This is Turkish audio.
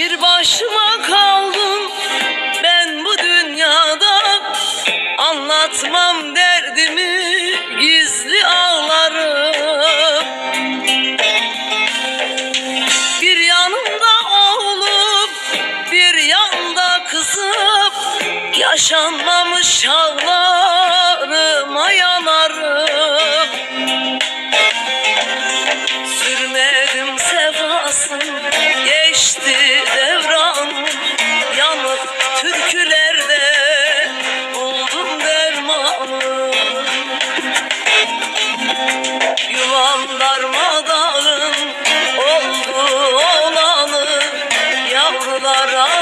Bir başıma kaldım ben bu dünyada, anlatmam derdimi gizli ağlarım. Bir yanımda oğlum, bir yanda kızım, yaşanmamış ağlarıma yanarım. Sürmedim sefasını, geçti devranım, yanıp türkülerde buldum dermanı. Yuvam darmadağın oldu olanı, yavrulara